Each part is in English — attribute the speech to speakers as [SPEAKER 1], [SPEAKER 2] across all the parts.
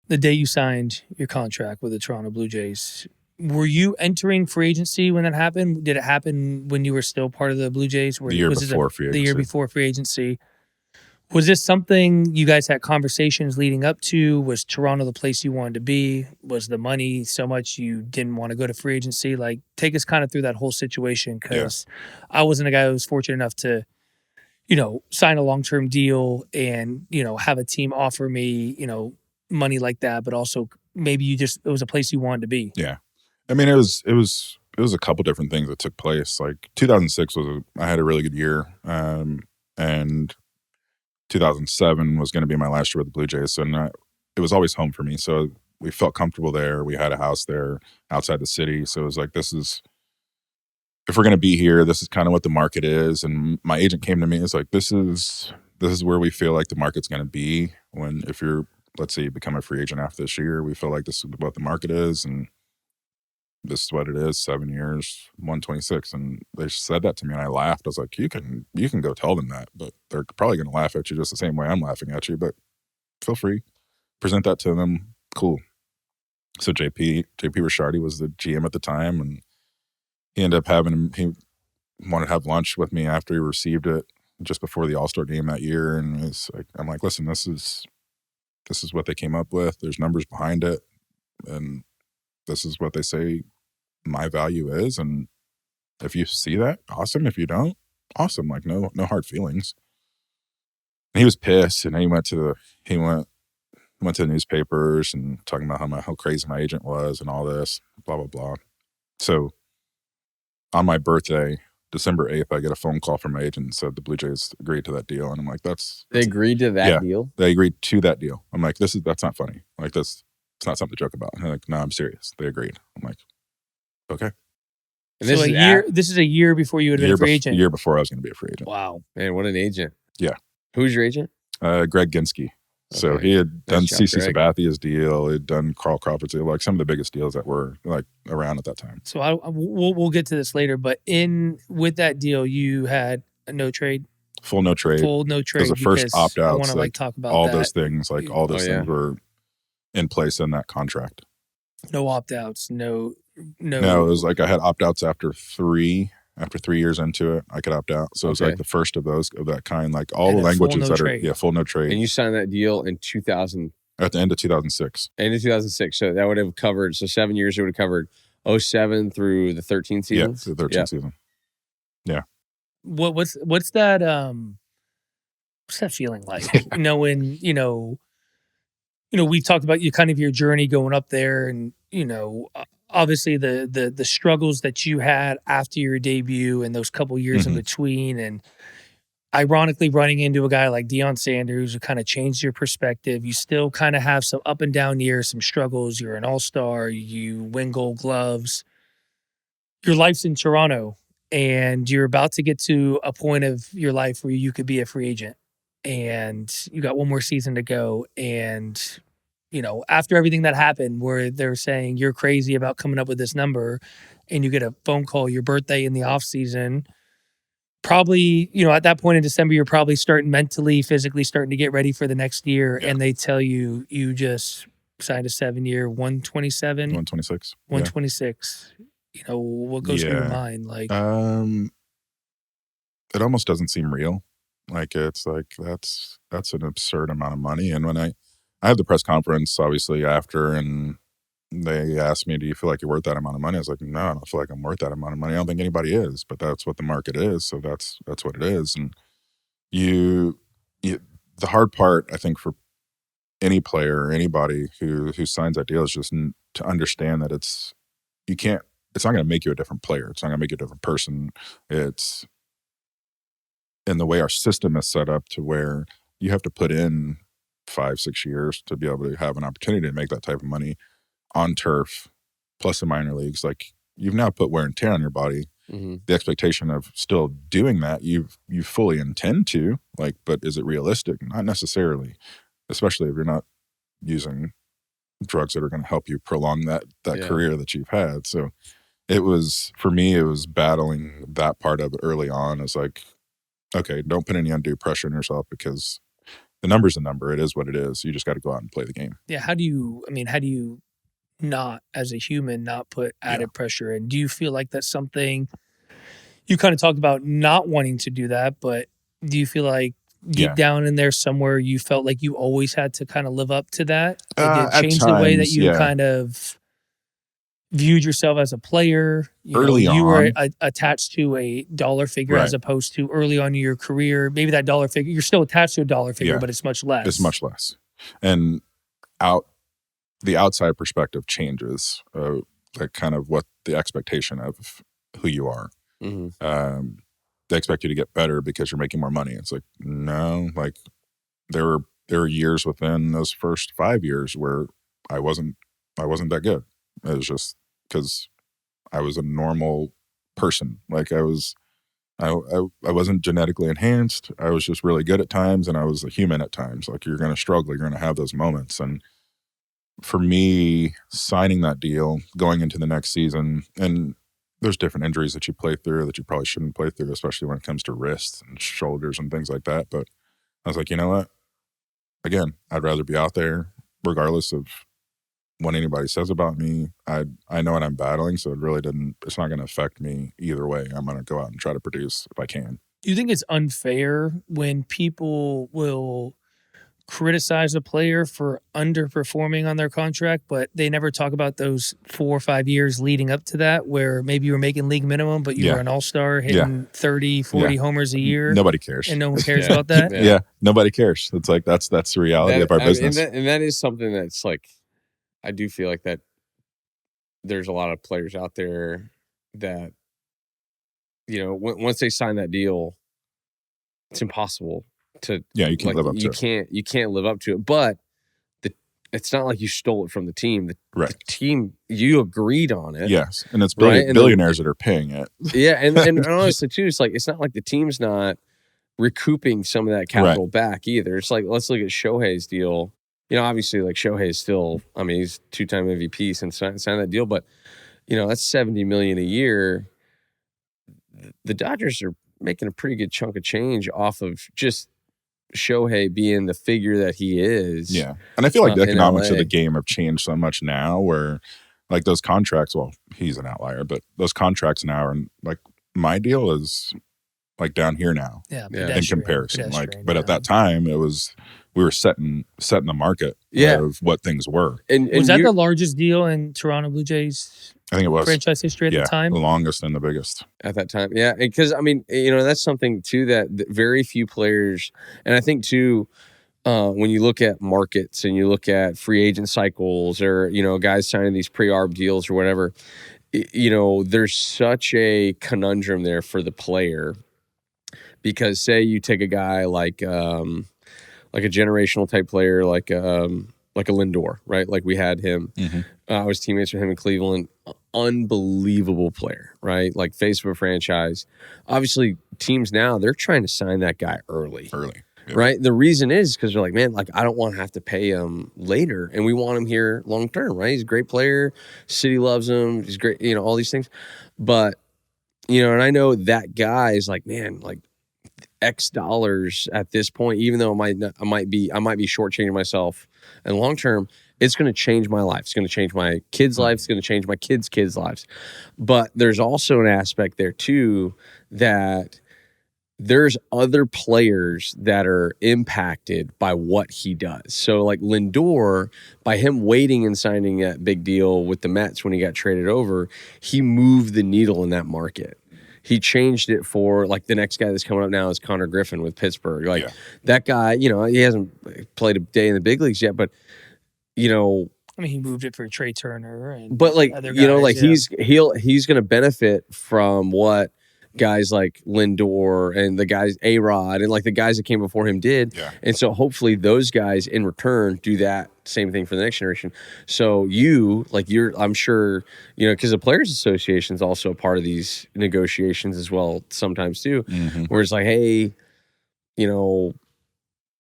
[SPEAKER 1] the day you signed your contract with the Toronto Blue Jays, were you entering free agency when that happened? Did it happen when you were still part of the Blue Jays?
[SPEAKER 2] The year before free agency.
[SPEAKER 1] The year before free agency. Was this something you guys had conversations leading up to? Was Toronto the place you wanted to be? Was the money so much you didn't want to go to free agency? Like, take us kind of through that whole situation, because I wasn't a guy who was fortunate enough to, sign a long-term deal and, have a team offer me, money like that, but also maybe it was a place you wanted to be.
[SPEAKER 2] Yeah. I mean, it was a couple different things that took place. Like 2006 I had a really good year. And 2007 was going to be my last year with the Blue Jays. So it was always home for me. So we felt comfortable there. We had a house there outside the city. So it was like, if we're going to be here, this is kind of what the market is. And my agent came to me. It's like, this is where we feel like the market's going to be if you're, let's say you become a free agent after this year, we feel like this is what the market is. And this is what it is, 7 years, 126. And they said that to me and I laughed. I was like, you can go tell them that, but they're probably going to laugh at you just the same way I'm laughing at you, but feel free. Present that to them. Cool. So JP Ricciardi was the GM at the time, and he wanted to have lunch with me after he received it just before the All-Star game that year. And I'm like, listen, this is what they came up with. There's numbers behind it. And this is what they say my value is. And if you see that, awesome. If you don't, awesome. Like no hard feelings. And he was pissed, and he went to the newspapers and talking about how crazy my agent was and all this, blah, blah, blah. So on my birthday, December 8th, I get a phone call from my agent and said the Blue Jays agreed to that deal. And I'm like,
[SPEAKER 3] they agreed to that deal?
[SPEAKER 2] They agreed to that deal. I'm like, that's not funny. Like it's not something to joke about. And they're like, no, I'm serious. They agreed. I'm like, okay.
[SPEAKER 1] And this is a year before you would have been a free agent?
[SPEAKER 2] A year before I was going to be a free agent.
[SPEAKER 1] Wow.
[SPEAKER 3] Man, what an agent.
[SPEAKER 2] Yeah.
[SPEAKER 3] Who's your agent?
[SPEAKER 2] Greg Ginsky. So he had done CC Sabathia's deal. He had done Carl Crawford's deal, like some of the biggest deals that were like around at that time.
[SPEAKER 1] So we'll get to this later, but with that deal, you had a no trade?
[SPEAKER 2] Full no trade.
[SPEAKER 1] Full no trade.
[SPEAKER 2] It was the first opt-outs.
[SPEAKER 1] I want to talk about
[SPEAKER 2] all
[SPEAKER 1] that.
[SPEAKER 2] those things. Like all those things were in place in that contract.
[SPEAKER 1] No opt-outs. No.
[SPEAKER 2] No, it was like I had opt-outs after 3 years into it, I could opt out. So it was like the first of that kind, like all the languages that are full no trade.
[SPEAKER 3] And you signed that deal in 2000
[SPEAKER 2] at the end of 2006.
[SPEAKER 3] End of 2006. So that would have covered 7 years. It would have covered 07 through the 13th season.
[SPEAKER 2] Yeah, through the 13th season. Yeah.
[SPEAKER 1] What's that? What's that feeling like? Knowing, we've talked about your journey going up there, and obviously the struggles that you had after your debut and those couple years in between, and ironically running into a guy like Deion Sanders who kind of changed your perspective. You still kind of have some up and down years, some struggles. You're an all-star. You win Gold Gloves. Your life's in Toronto, and you're about to get to a point of your life where you could be a free agent, and you got one more season to go. And after everything that happened, where they're saying you're crazy about coming up with this number, and you get a phone call your birthday in the off season, probably, at that point in December, you're probably physically starting to get ready for the next year. Yeah. And they tell you just signed a 7-year, 127,
[SPEAKER 2] 126,
[SPEAKER 1] 126. What goes through your mind? Like,
[SPEAKER 2] it almost doesn't seem real. Like it's like, that's an absurd amount of money. And when I had the press conference, obviously, after, and they asked me, do you feel like you're worth that amount of money? I was like, no, I don't feel like I'm worth that amount of money. I don't think anybody is, but that's what the market is. So that's what it is. And the hard part, I think, for any player or anybody who signs that deal is just to understand that it's not going to make you a different player. It's not going to make you a different person. It's in the way our system is set up to where you have to put in 5-6 years to be able to have an opportunity to make that type of money on turf, plus the minor leagues. Like, you've now put wear and tear on your body. Mm-hmm. The expectation of still doing that, you fully intend to, like, but is it realistic? Not necessarily, especially if you're not using drugs that are going to help you prolong that career that you've had. So for me, it was battling that part of it early on. It's like, okay, don't put any undue pressure on yourself, because the number's a number. It is what it is. You just got to go out and play the game.
[SPEAKER 1] Yeah. How do you not, as a human, not put added pressure in? Do you feel like that's something you kind of talked about not wanting to do that, but do you feel like deep down in there somewhere you felt like you always had to kind of live up to that? Like it changed the way that you kind of viewed yourself as a player?
[SPEAKER 2] Early
[SPEAKER 1] you were
[SPEAKER 2] on.
[SPEAKER 1] attached to a dollar figure as opposed to early on in your career. Maybe that dollar figure, you're still attached to a dollar figure, but it's much less.
[SPEAKER 2] It's much less. And the outside perspective changes, like kind of what the expectation of who you are.
[SPEAKER 3] Mm-hmm.
[SPEAKER 2] They expect you to get better because you're making more money. It's like, no, like there were years within those first 5 years where I wasn't that good. It was just because I was a normal person. Like I wasn't genetically enhanced. I was just really good at times, and I was a human at times. Like you're going to struggle. You're going to have those moments. And for me, signing that deal, going into the next season, and there's different injuries that you play through that you probably shouldn't play through, especially when it comes to wrists and shoulders and things like that. But I was like, you know what? Again, I'd rather be out there regardless of what anybody says about me. I know what I'm battling, so it's not going to affect me either way. I'm going to go out and try to produce if I can.
[SPEAKER 1] Do you think it's unfair when people will criticize a player for underperforming on their contract, but they never talk about those 4 or 5 years leading up to that where maybe you were making league minimum, but you were an all-star hitting 30, 40 homers a year?
[SPEAKER 2] Nobody cares.
[SPEAKER 1] And no one cares about that?
[SPEAKER 2] Yeah, nobody cares. It's like that's the reality of our business.
[SPEAKER 3] And that is something that's like, I do feel like that there's a lot of players out there that, once they sign that deal, it's impossible to
[SPEAKER 2] you can't live up to
[SPEAKER 3] it. You can't live up to it. But it's not like you stole it from the team. The team, you agreed on it.
[SPEAKER 2] Yes, and it's billionaires that are paying it.
[SPEAKER 3] Yeah, and honestly too, it's like it's not like the team's not recouping some of that capital back either. It's like, let's look at Shohei's deal. Obviously, like Shohei is still, he's 2-time MVP since signed that deal, but that's $70 million a year. The Dodgers are making a pretty good chunk of change off of just Shohei being the figure that he is.
[SPEAKER 2] Yeah. And I feel like the economics of the game have changed so much now where like those contracts, well, he's an outlier, but those contracts now are like my deal is like down here now in comparison. But at that time we were setting the market of what things were.
[SPEAKER 1] And was that the largest deal in Toronto Blue Jays?
[SPEAKER 2] I think it was
[SPEAKER 1] franchise history at the time.
[SPEAKER 2] The longest and the biggest
[SPEAKER 3] at that time. Yeah, because that's something too that very few players, and I think too, when you look at markets and you look at free agent cycles or guys signing these pre-arb deals or whatever, there's such a conundrum there for the player because say you take a guy like a generational type player like a Lindor, right? Like we had him.
[SPEAKER 2] Mm-hmm.
[SPEAKER 3] I was teammates with him in Cleveland. Unbelievable player, right? Like face of a franchise. Obviously, teams now, they're trying to sign that guy early.
[SPEAKER 2] Yeah.
[SPEAKER 3] Right? The reason is because they're like, man, like I don't want to have to pay him later. And we want him here long term, right? He's a great player. City loves him. He's great, all these things. But, and I know that guy is like, man, like X dollars at this point, even though I might be shortchanging myself. And long term, it's going to change my life. It's going to change my kids' life. It's going to change my kids' lives. But there's also an aspect there too that there's other players that are impacted by what he does. So like Lindor, by him waiting and signing that big deal with the Mets when he got traded over, he moved the needle in that market. He changed it for like the next guy that's coming up now is Connor Griffin with Pittsburgh. Like that guy, he hasn't played a day in the big leagues yet, but he
[SPEAKER 1] moved it for Trey Turner,
[SPEAKER 3] but like
[SPEAKER 1] other guys,
[SPEAKER 3] like he's going to benefit from what guys like Lindor and the guys A-Rod and like the guys that came before him did.
[SPEAKER 2] Yeah.
[SPEAKER 3] And so hopefully those guys in return do that same thing for the next generation. So I'm sure, because the Players Association is also a part of these negotiations as well sometimes too, where it's like, hey,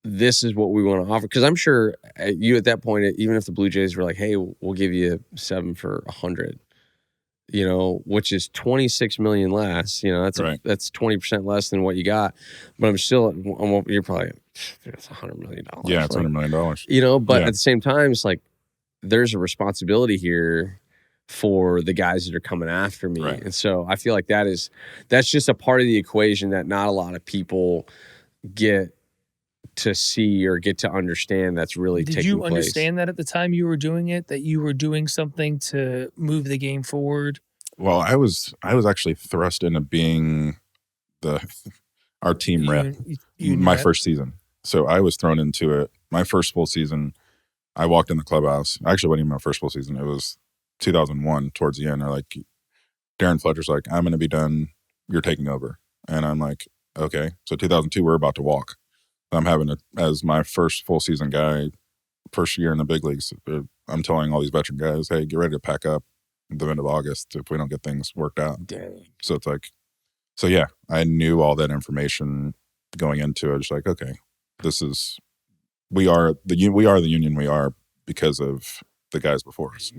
[SPEAKER 3] this is what we want to offer. Because I'm sure you at that point, even if the Blue Jays were like, hey, we'll give you 7 for 100, you know, which is 26 million less. You know, that's 20% less than what you got. But I'm still, you're probably, it's $100 million.
[SPEAKER 2] Yeah, it's $100 million.
[SPEAKER 3] You know, but at the same time, it's like there's a responsibility here for the guys that are coming after me.
[SPEAKER 2] Right.
[SPEAKER 3] And so I feel like that's just a part of the equation that not a lot of people get to see or get to understand that's really taking place.
[SPEAKER 1] Did you understand that at the time you were doing it, that you were doing something to move the game forward?
[SPEAKER 2] Well, I was actually thrust into being our team rep my first season. So I was thrown into it. My first full season, I walked in the clubhouse. Actually, wasn't even my first full season. It was 2001 towards the end. They're like, Darren Fletcher's like, I'm going to be done. You're taking over. And I'm like, okay. So 2002, we're about to walk. I'm having it as my first full season guy, first year in the big leagues. I'm telling all these veteran guys, hey, get ready to pack up at the end of August if we don't get things worked out.
[SPEAKER 3] Dang.
[SPEAKER 2] So it's like, so yeah, I knew all that information going into it. Just like, okay, we are the union we are because of the guys before us.